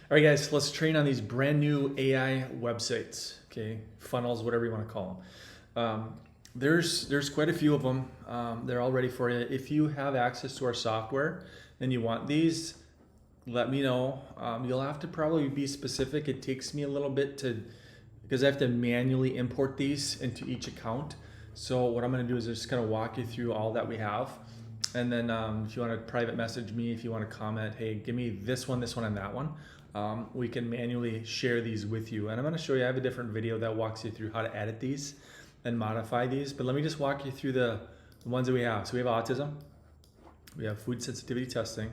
All right, guys, let's train on these brand new AI websites, okay? Funnels, whatever you want to call them. There's quite a few of them. They're all ready for you. If you have access to our software and you want these, let me know. You'll have to probably be specific. It takes me a little bit because I have to manually import these into each account. So what I'm going to do is just kind of walk you through all that we have. And then if you want to private message me, if you want to comment, hey, give me this one, and that one, we can manually share these with you. And I'm going to show you, I have a different video that walks you through how to edit these and modify these. But let me just walk you through the ones that we have. So we have autism, we have food sensitivity testing,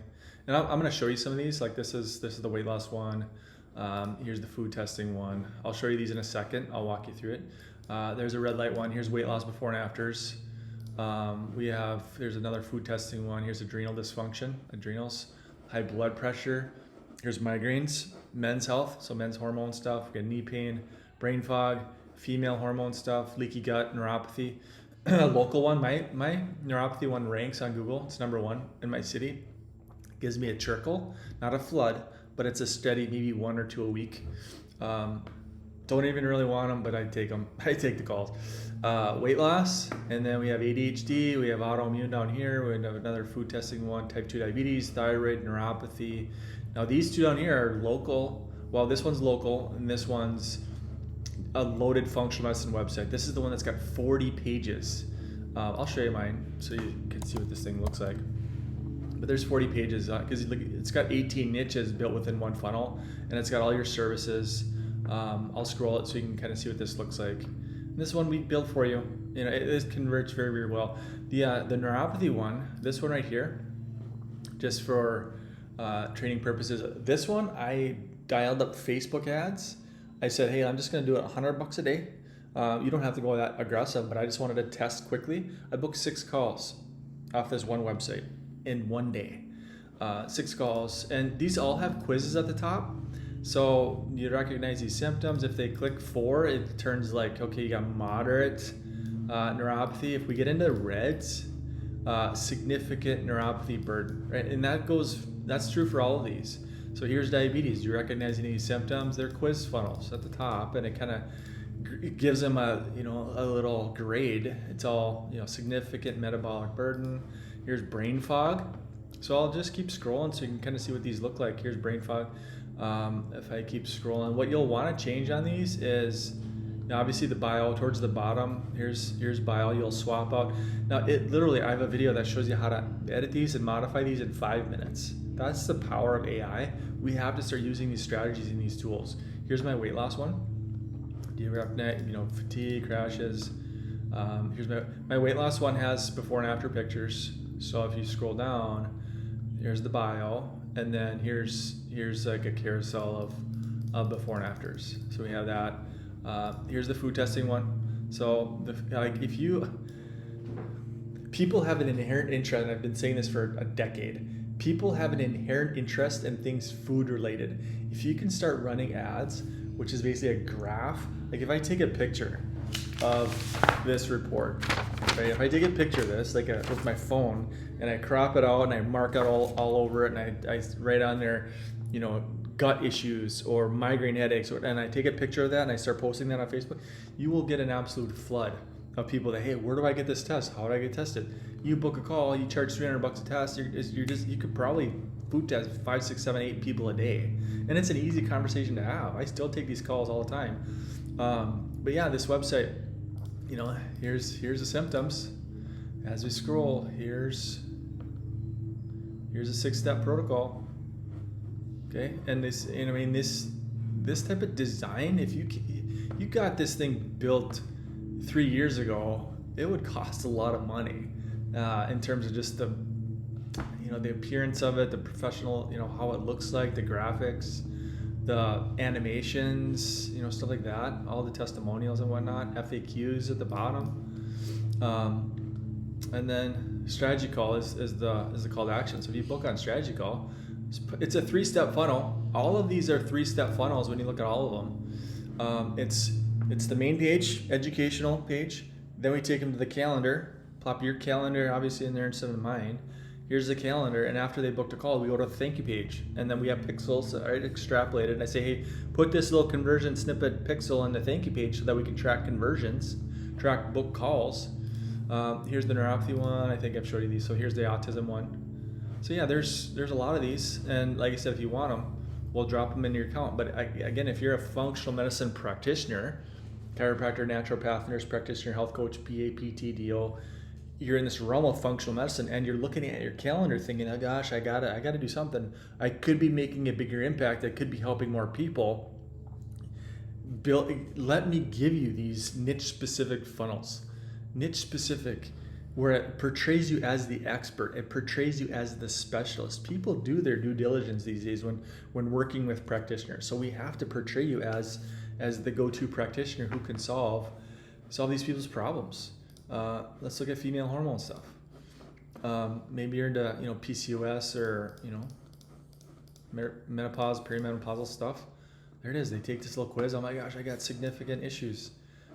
and I'm going to show you some of these. Like this is the weight loss one. Here's the food testing one. I'll show you these in a second. I'll walk you through it. There's a red light one. Here's weight loss before and afters. There's another food testing one. Here's adrenal dysfunction, adrenals, high blood pressure. Here's migraines, men's health, so men's hormone stuff. We got knee pain, brain fog, female hormone stuff, leaky gut, neuropathy. Local one, my neuropathy one ranks on Google. It's number one in my city. Gives me a trickle, not a flood, but it's a steady, maybe 1 or 2 a week. Don't even really want them, but I take them. I take the calls. Weight loss, and then we have ADHD, we have autoimmune down here, we have another food testing one, type 2 diabetes, thyroid, neuropathy. Now these two down here are local. Well, this one's local, and this one's a loaded functional medicine website. This is the one that's got 40 pages. I'll show you mine so you can see what this thing looks like. But there's 40 pages because it's got 18 niches built within one funnel, and it's got all your services. I'll scroll it so you can kind of see what this looks like. And this one we built for you. You know, it converts very, very well. The neuropathy one, this one right here, just for training purposes. This one I dialed up Facebook ads. I said, hey, I'm just going to do it $100 a day. You don't have to go that aggressive, but I just wanted to test quickly. I booked 6 calls off this one website in one day. 6 calls, and these all have quizzes at the top. So you recognize these symptoms. If they click 4, it turns like, okay, you got moderate neuropathy. If we get into reds, significant neuropathy burden, right? And that's true for all of these. So here's diabetes. Do you recognize any symptoms? They're quiz funnels at the top, and it kind of gives them a little grade. It's all, significant metabolic burden. Here's brain fog. So I'll just keep scrolling so you can kind of see what these look like. Here's brain fog. If I keep scrolling, what you'll want to change on these is, now obviously the bio towards the bottom. Here's bio. You'll swap out. Now I have a video that shows you how to edit these and modify these in 5 minutes. That's the power of AI. We have to start using these strategies and these tools. Here's my weight loss one. Do you recognize, fatigue, crashes? Here's my weight loss one has before and after pictures. So if you scroll down, here's the bio, and then here's like a carousel of before and afters. So we have that. Here's the food testing one. So people have an inherent interest, and I've been saying this for a decade. People have an inherent interest in things food related. If you can start running ads, which is basically a graph, like if I take a picture of this report, right? If I take a picture of this, with my phone, and I crop it out and I mark out all over it, and I write on there, gut issues or migraine headaches, and I take a picture of that and I start posting that on Facebook, you will get an absolute flood of people that, hey, where do I get this test? How do I get tested? You book a call, you charge $300 a test. You could probably food test 5, 6, 7, 8 people a day, and it's an easy conversation to have. I still take these calls all the time. But yeah, this website, here's the symptoms. As we scroll, here's a 6-step protocol. Okay, and this type of design, if you got this thing built 3 years ago, it would cost a lot of money in terms of just the appearance of it, the professional, how it looks like, the graphics, the animations, stuff like that, all the testimonials and whatnot, FAQs at the bottom, and then strategy call is the call to action. So if you book on strategy call, it's a 3-step funnel. All of these are 3-step funnels when you look at all of them. It's the main page, educational page. Then we take them to the calendar. Plop your calendar obviously in there instead of mine. here's the calendar, and after they booked a call, we go to the thank you page, and then we have pixels extrapolated, and I say, hey, put this little conversion snippet pixel in the thank you page so that we can track conversions, track book calls. Here's the neuropathy one. I think I've showed you these. So here's the autism one. So yeah, there's a lot of these, and like I said, if you want them, we'll drop them into your account. But again, if you're a functional medicine practitioner, chiropractor, naturopath, nurse practitioner, health coach, PA, PT, DO, you're in this realm of functional medicine, and you're looking at your calendar thinking, oh gosh, I gotta do something. I could be making a bigger impact. I could be helping more people. Let me give you these niche specific funnels. Niche specific, where it portrays you as the expert, it portrays you as the specialist. People do their due diligence these days when working with practitioners. So we have to portray you as the go-to practitioner who can solve these people's problems. Let's look at female hormone stuff. Maybe you're into PCOS or menopause, perimenopausal stuff. There it is. They take this little quiz. Oh my gosh, I got significant issues.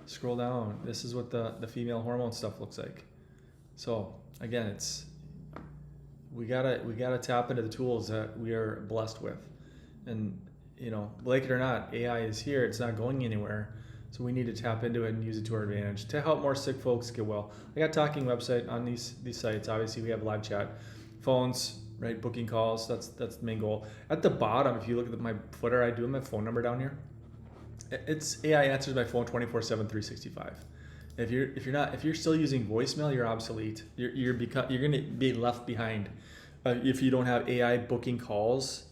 Scroll down. This is what the female hormone stuff looks like. So again, we gotta tap into the tools that we are blessed with, and like it or not, AI is here. It's not going anywhere. So we need to tap into it and use it to our advantage to help more sick folks get well. I got talking website on these sites. Obviously, we have live chat, phones, right? Booking calls. That's the main goal. At the bottom, if you look at my footer, I do have my phone number down here. It's AI answers my phone 24/7, 365. If you're still using voicemail, you're obsolete. You're going to be left behind if you don't have AI booking calls,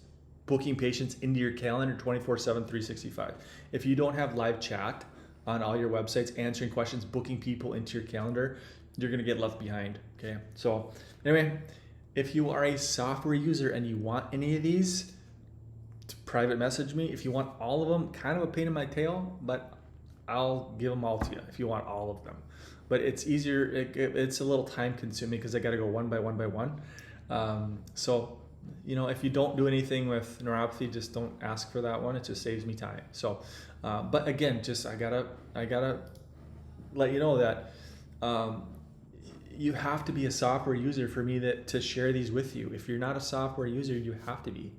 booking patients into your calendar 24/7, 365. If you don't have live chat on all your websites, answering questions, booking people into your calendar, you're going to get left behind. Okay. So anyway, if you are a software user and you want any of these, private message me. If you want all of them, kind of a pain in my tail, but I'll give them all to you if you want all of them. But it's easier. It's a little time consuming because I got to go one by one. So if you don't do anything with neuropathy, just don't ask for that one. It just saves me time. So, but again, I gotta let you know that you have to be a software user for me to share these with you. If you're not a software user, you have to be.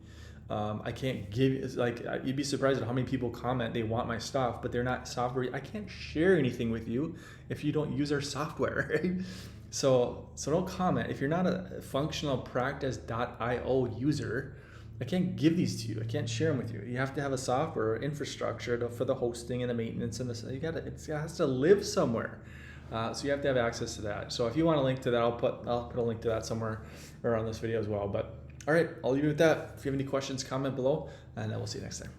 I can't give, you'd be surprised at how many people comment they want my stuff, but they're not software. I can't share anything with you if you don't use our software, right? So don't comment. If you're not a functionalpractice.io user, I can't give these to you. I can't share them with you. You have to have a software or infrastructure for the hosting and the maintenance and it has to live somewhere. So you have to have access to that. So if you want a link to that, I'll put a link to that somewhere around this video as well. But all right, I'll leave you with that. If you have any questions, comment below, and we'll see you next time.